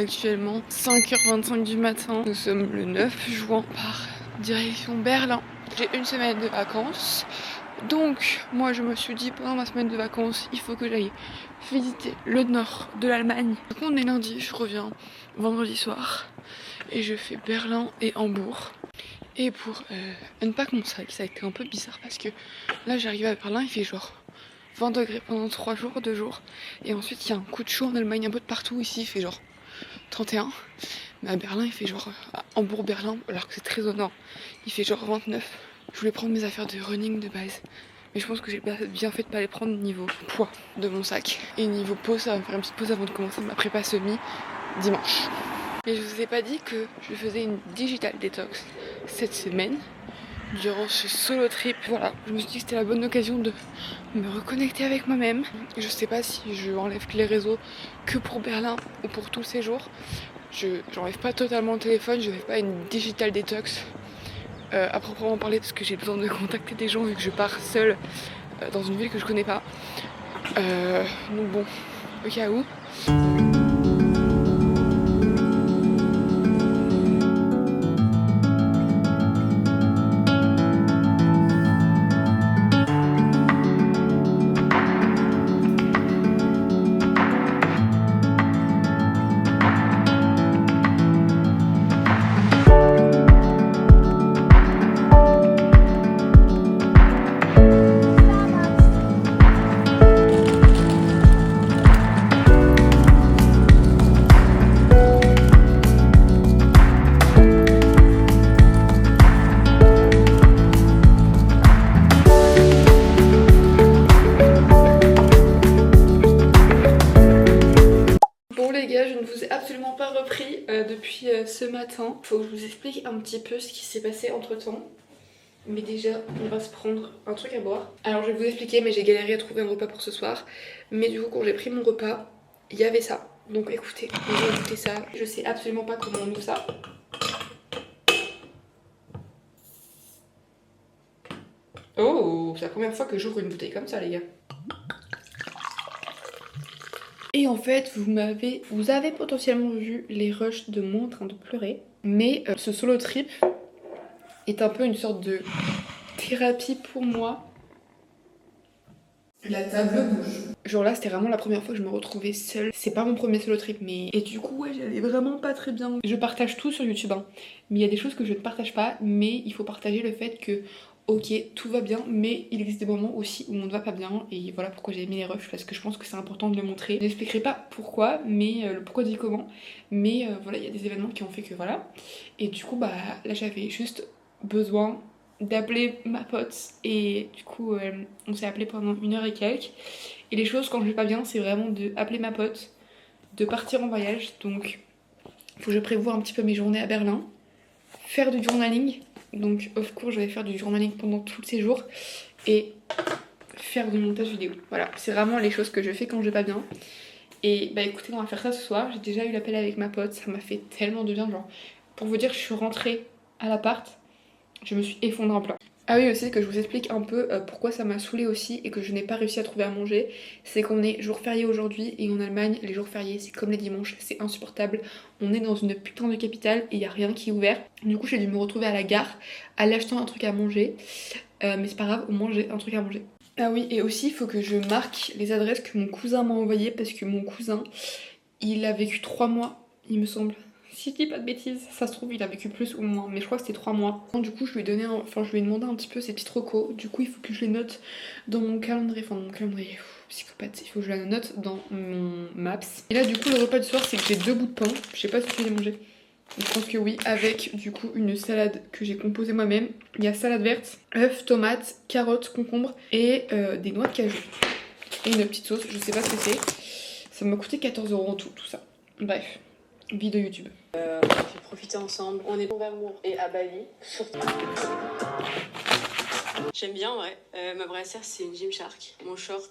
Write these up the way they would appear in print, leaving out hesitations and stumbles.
actuellement 5h25 du matin. Nous sommes le 9 juin par direction Berlin. J'ai une semaine de vacances. Donc moi je me suis dit pendant ma semaine de vacances il faut que j'aille visiter le nord de l'Allemagne. Donc on est lundi, je reviens vendredi soir et je fais Berlin et Hambourg. Et pour unpack mon sac, ça a été un peu bizarre parce que là j'arrive à Berlin, il fait genre 20 degrés pendant 3 jours, 2 jours. Et ensuite il y a un coup de chaud en Allemagne un peu de partout. Ici il fait genre 31. Mais à Berlin il fait genre à Hambourg-Berlin, alors que c'est très au nord, il fait genre 29. Je voulais prendre mes affaires de running de base, mais je pense que j'ai bien fait de pas les prendre niveau poids de mon sac. Et niveau pause, ça va me faire une petite pause avant de commencer ma prépa semi dimanche. Et je vous ai pas dit que je faisais une digital detox cette semaine durant ce solo trip. Voilà, je me suis dit que c'était la bonne occasion de me reconnecter avec moi-même. Je sais pas si je enlève les réseaux que pour Berlin ou pour tout le séjour. J'enlève pas totalement le téléphone, je fais pas une digital detox à proprement parler parce que j'ai besoin de contacter des gens vu que je pars seule dans une ville que je connais pas. Donc bon, au cas où. Je ne vous ai absolument pas repris depuis ce matin. Faut que je vous explique un petit peu ce qui s'est passé entre temps. Mais déjà, on va se prendre un truc à boire. Alors je vais vous expliquer, mais j'ai galéré à trouver un repas pour ce soir. Mais du coup, quand j'ai pris mon repas, il y avait ça. Donc écoutez, on va écouter ça. Je sais absolument pas comment on ouvre ça. Oh, c'est la première fois que j'ouvre une bouteille comme ça, les gars. Et en fait, vous avez potentiellement vu les rushs de moi en train de pleurer. Mais ce solo trip est un peu une sorte de thérapie pour moi. La table bouge. Genre là, c'était vraiment la première fois que je me retrouvais seule. C'est pas mon premier solo trip, mais... Et du coup, ouais, j'allais vraiment pas très bien. Je partage tout sur YouTube, hein. Mais il y a des choses que je ne partage pas, mais il faut partager le fait que... Ok, tout va bien, mais il existe des moments aussi où on ne va pas bien. Et voilà pourquoi j'ai mis les rushs, parce que je pense que c'est important de le montrer. Je n'expliquerai pas pourquoi, mais le pourquoi du comment. Mais voilà, il y a des événements qui ont fait que voilà. Et du coup, bah là, j'avais juste besoin d'appeler ma pote. Et du coup, on s'est appelé pendant 1 heure et quelques. Et les choses quand je vais pas bien, c'est vraiment de appeler ma pote, de partir en voyage. Donc, faut que je prévoie un petit peu mes journées à Berlin. Faire du journaling. Donc, of course, je vais faire du journaling pendant tous ces jours. Et faire du montage vidéo. Voilà, c'est vraiment les choses que je fais quand je vais pas bien. Et bah écoutez, on va faire ça ce soir. J'ai déjà eu l'appel avec ma pote. Ça m'a fait tellement de bien. Genre, pour vous dire, je suis rentrée à l'appart. Je me suis effondrée en pleurs. Ah oui, aussi que je vous explique un peu pourquoi ça m'a saoulée aussi et que je n'ai pas réussi à trouver à manger. C'est qu'on est jour férié aujourd'hui et en Allemagne, les jours fériés, c'est comme les dimanches, c'est insupportable. On est dans une putain de capitale et il n'y a rien qui est ouvert. Du coup, j'ai dû me retrouver à la gare, aller acheter un truc à manger. Mais c'est pas grave, au moins j'ai un truc à manger. Ah oui, et aussi, il faut que je marque les adresses que mon cousin m'a envoyées parce que mon cousin, il a vécu 3 mois, il me semble. Si je dis pas de bêtises, ça se trouve il a vécu plus ou moins, mais je crois que c'était 3 mois. Du coup je lui ai donné je lui ai demandé un petit peu ses petites recos. Du coup il faut que je les note dans mon calendrier, enfin dans mon calendrier, psychopathe, il faut que je la note dans mon Maps. Et là du coup le repas du soir c'est que j'ai 2 bouts de pain, je sais pas si je vais les manger. Je pense que oui, avec du coup une salade que j'ai composée moi-même. Il y a salade verte, œufs, tomates, carottes, concombres et des noix de cajou. Et une petite sauce, je sais pas ce que c'est. Ça m'a coûté 14 € en tout ça. Bref. Vie de YouTube. On a fait profiter ensemble. On est pour Vermours et à Bali. Surtout. J'aime bien, ouais. Ma brassière, c'est une Gymshark. Mon short,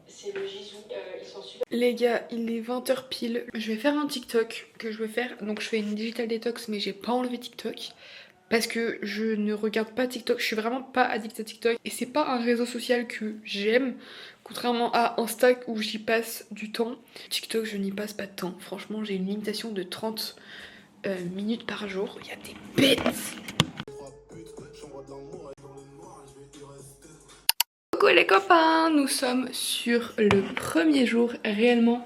c'est le Jisoo. Ils sont super. Les gars, il est 20h pile. Je vais faire un TikTok que je vais faire. Donc je fais une digital detox, mais j'ai pas enlevé TikTok. parce que je ne regarde pas TikTok, je suis vraiment pas addict à TikTok et c'est pas un réseau social que j'aime, contrairement à Insta où j'y passe du temps. TikTok je n'y passe pas de temps, franchement j'ai une limitation de 30 minutes par jour, il y a des bêtes. Coucou les copains, nous sommes sur le premier jour réellement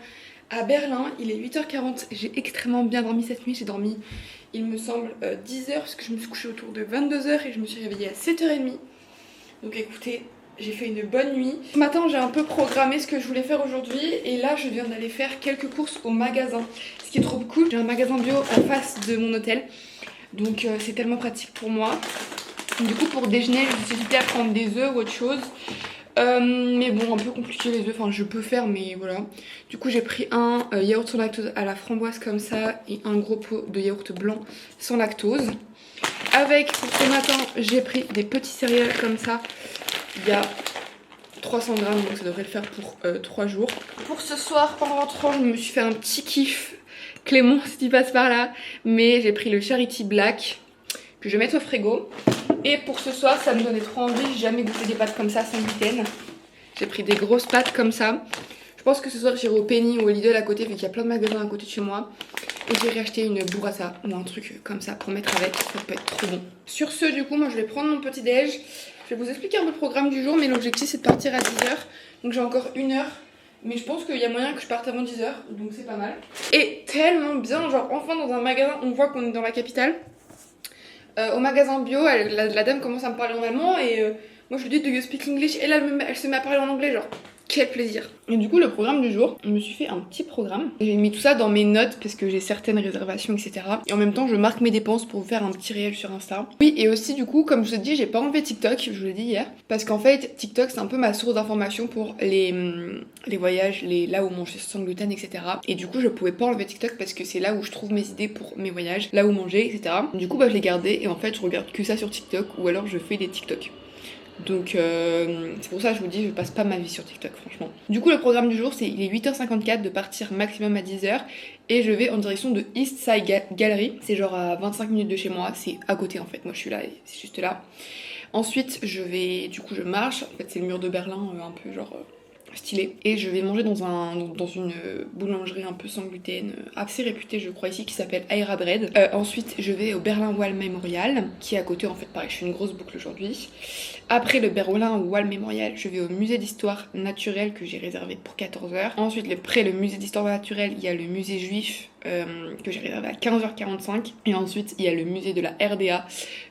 à Berlin, il est 8h40, j'ai extrêmement bien dormi cette nuit, j'ai dormi il me semble 10h parce que je me suis couchée autour de 22h et je me suis réveillée à 7h30. Donc écoutez, j'ai fait une bonne nuit. Ce matin j'ai un peu programmé ce que je voulais faire aujourd'hui et là je viens d'aller faire quelques courses au magasin. Ce qui est trop cool, j'ai un magasin bio en face de mon hôtel, donc c'est tellement pratique pour moi. Du coup pour déjeuner j'hésitais à prendre des œufs ou autre chose. Mais bon, un peu compliqué les œufs, enfin je peux faire mais voilà. Du coup j'ai pris un yaourt sans lactose à la framboise comme ça et un gros pot de yaourt blanc sans lactose. Avec pour ce matin j'ai pris des petits céréales comme ça. Il y a 300 grammes donc ça devrait le faire pour 3 jours. Pour ce soir en rentrant je me suis fait un petit kiff Clément si tu passes par là. Mais j'ai pris le Charity Black que je vais mettre au frigo. Et pour ce soir, ça me donnait trop envie, j'ai jamais goûté des pâtes comme ça sans gluten. J'ai pris des grosses pâtes comme ça. Je pense que ce soir j'irai au Penny ou au Lidl à côté, vu qu'il y a plein de magasins à côté de chez moi. Et j'irai acheter une burrata ou un truc comme ça pour mettre avec, ça peut être trop bon. Sur ce, du coup, moi je vais prendre mon petit déj. Je vais vous expliquer un peu le programme du jour, mais l'objectif c'est de partir à 10h. Donc j'ai encore 1 heure. Mais je pense qu'il y a moyen que je parte avant 10h, donc c'est pas mal. Et tellement bien, genre enfin dans un magasin, on voit qu'on est dans la capitale. Au magasin bio, la dame commence à me parler en allemand et moi je lui dis do you speak English et là elle se met à parler en anglais, genre quel plaisir. Et du coup le programme du jour, je me suis fait un petit programme. J'ai mis tout ça dans mes notes parce que j'ai certaines réservations etc. Et en même temps je marque mes dépenses pour vous faire un petit réel sur Insta. Oui et aussi du coup comme je vous ai dit j'ai pas enlevé TikTok, je vous l'ai dit hier. Parce qu'en fait TikTok c'est un peu ma source d'information pour les voyages, là où manger sans gluten etc. Et du coup je pouvais pas enlever TikTok parce que c'est là où je trouve mes idées pour mes voyages, là où manger etc. Du coup bah je l'ai gardé et en fait je regarde que ça sur TikTok ou alors je fais des TikTok. Donc c'est pour ça que je vous dis je passe pas ma vie sur TikTok franchement. Du coup le programme du jour c'est il est 8h54 de partir maximum à 10h et je vais en direction de East Side Gallery. C'est genre à 25 minutes de chez moi, c'est à côté en fait, moi je suis là et c'est juste là. Ensuite je marche, en fait c'est le mur de Berlin un peu genre stylé. Et je vais manger dans une boulangerie un peu sans gluten, assez réputée je crois ici, qui s'appelle Aira Bread. Ensuite je vais au Berlin Wall Memorial, qui est à côté en fait, pareil je fais une grosse boucle aujourd'hui. Après le Berlin Wall Memorial, je vais au musée d'histoire naturelle que j'ai réservé pour 14h. Ensuite près le musée d'histoire naturelle, il y a le musée juif que j'ai réservé à 15h45. Et ensuite il y a le musée de la RDA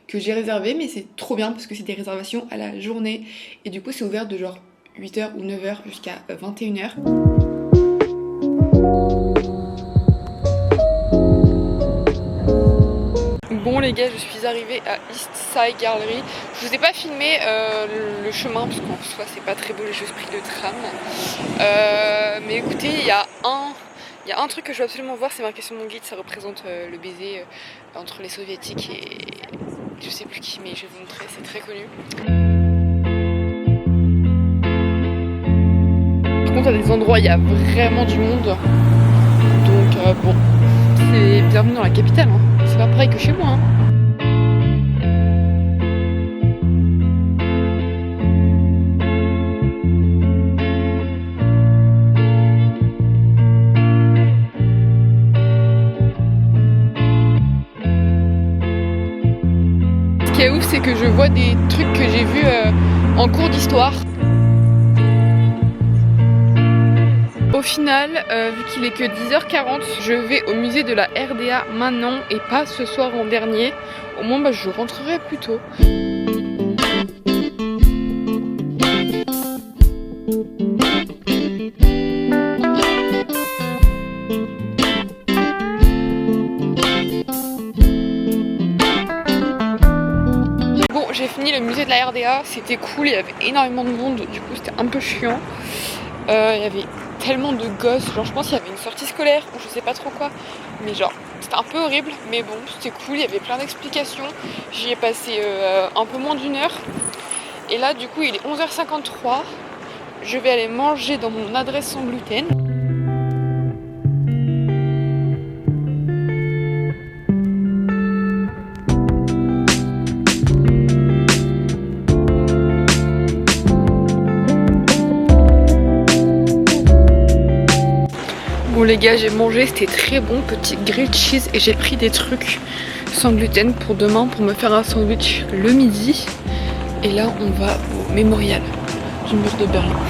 que j'ai réservé, mais c'est trop bien parce que c'est des réservations à la journée. Et du coup c'est ouvert de genre 8h ou 9h jusqu'à 21h. Bon les gars, je suis arrivée à East Side Gallery. Je vous ai pas filmé le chemin parce qu'en soi c'est pas très beau, j'ai juste pris le tram. Mais écoutez, il y a un truc que je veux absolument voir, c'est marqué sur mon guide, ça représente le baiser entre les soviétiques et je sais plus qui, mais je vais vous montrer, c'est très connu. Par contre à des endroits il y a vraiment du monde, donc bon, c'est bienvenue dans la capitale, hein. C'est pas pareil que chez moi, hein. Ce qui est ouf c'est que je vois des trucs que j'ai vus en cours d'histoire. Au final, vu qu'il est que 10h40, je vais au musée de la RDA maintenant et pas ce soir en dernier. Au moins je rentrerai plus tôt. Bon, j'ai fini le musée de la RDA, c'était cool, il y avait énormément de monde, du coup c'était un peu chiant. Il y avait tellement de gosses, genre je pense qu'il y avait une sortie scolaire ou je sais pas trop quoi, mais genre c'était un peu horrible, mais bon c'était cool, il y avait plein d'explications. J'y ai passé un peu moins d'1 heure et là du coup il est 11h53, je vais aller manger dans mon adresse sans gluten. Bon les gars, j'ai mangé, c'était très bon, petit grilled cheese, et j'ai pris des trucs sans gluten pour demain pour me faire un sandwich le midi. Et là on va au mémorial du mur de Berlin.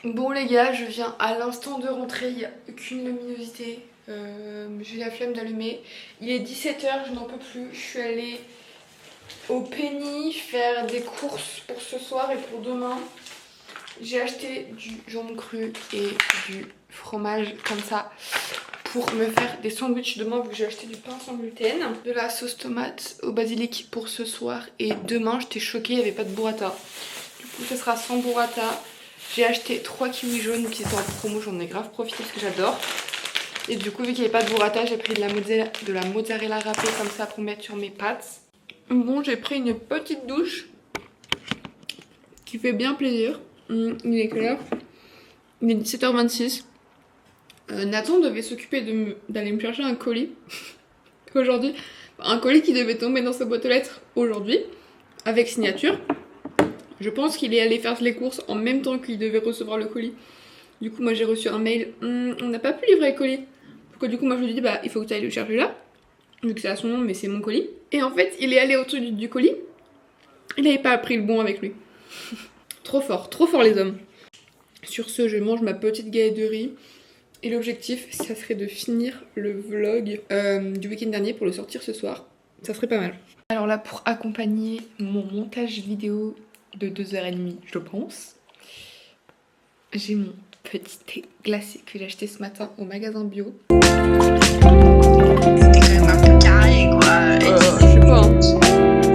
Bon les gars, je viens à l'instant de rentrer, il n'y a aucune luminosité, j'ai la flemme d'allumer. Il est 17 h, je n'en peux plus, je suis allée au Penny faire des courses pour ce soir et pour demain. J'ai acheté du jambon cru et du fromage comme ça pour me faire des sandwichs demain vu que j'ai acheté du pain sans gluten. De la sauce tomate au basilic pour ce soir et demain j'étais choquée, il n'y avait pas de burrata. Du coup ce sera sans burrata. J'ai acheté 3 kiwis jaunes qui étaient en promo, j'en ai grave profité parce que j'adore. Et du coup vu qu'il n'y avait pas de burrata, j'ai pris de la mozzarella râpée comme ça pour mettre sur mes pâtes. Bon, j'ai pris une petite douche qui fait bien plaisir. Il est quelle heure? Il est 17 h 26. Nathan devait s'occuper d'aller me chercher un colis aujourd'hui. Un colis qui devait tomber dans sa boîte aux lettres aujourd'hui avec signature. Je pense qu'il est allé faire les courses en même temps qu'il devait recevoir le colis. Du coup moi j'ai reçu un mail, on n'a pas pu livrer le colis. Donc du coup moi je lui ai dit bah il faut que tu ailles le chercher là. Vu que c'est à son nom mais c'est mon colis. Et en fait il est allé au-dessus du colis. Il n'avait pas pris le bon avec lui. Trop fort les hommes. Sur ce je mange ma petite galette de riz. Et l'objectif ça serait de finir le vlog du week-end dernier pour le sortir ce soir. Ça serait pas mal. Alors là pour accompagner mon montage vidéo de 2h30 je pense, j'ai mon petit thé glacé que j'ai acheté ce matin au magasin bio. C'était quand même un peu carré quoi. Je sais pas hein.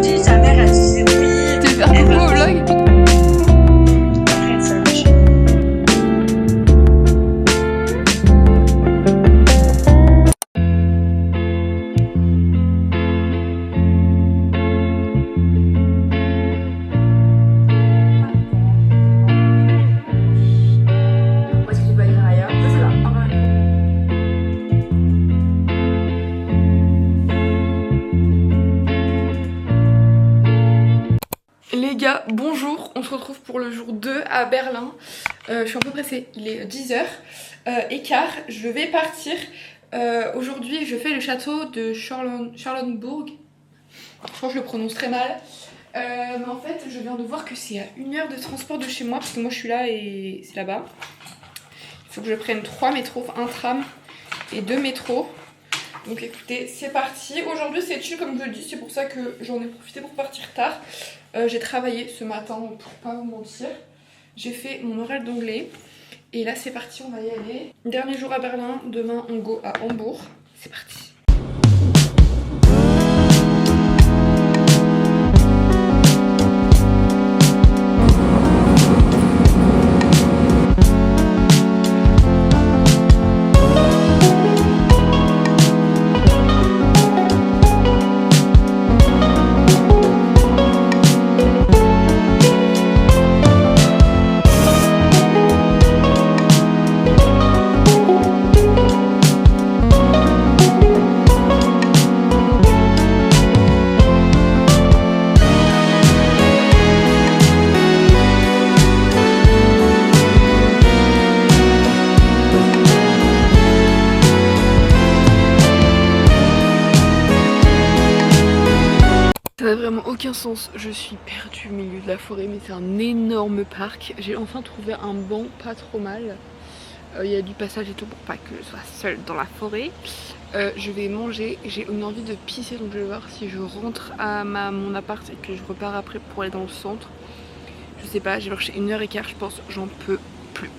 Si sa mère elle disait oui. Tu veux faire coucou au vlog? Arrête ça. Les gars, bonjour, on se retrouve pour le jour 2 à Berlin. Je suis un peu pressée, il est 10 h écart, je vais partir. Aujourd'hui je fais le château de Charlottenburg. Je crois que je le prononce très mal. Mais en fait je viens de voir que c'est à 1 heure de transport de chez moi parce que moi je suis là et c'est là-bas. Il faut que je prenne 3 métros, un tram et 2 métros. Donc écoutez, c'est parti. Aujourd'hui c'est chill comme je le dis, c'est pour ça que j'en ai profité pour partir tard. J'ai travaillé ce matin pour pas vous mentir. J'ai fait mon oral d'anglais. Et là c'est parti, on va y aller. Dernier jour à Berlin, demain on go à Hambourg. C'est parti. Ça n'a vraiment aucun sens, je suis perdue au milieu de la forêt, mais c'est un énorme parc. J'ai enfin trouvé un banc pas trop mal. Il y a du passage et tout pour pas que je sois seule dans la forêt. Je vais manger, j'ai une envie de pisser, donc je vais voir si je rentre à mon appart et que je repars après pour aller dans le centre. Je sais pas, j'ai marché 1h15, je pense, j'en peux plus.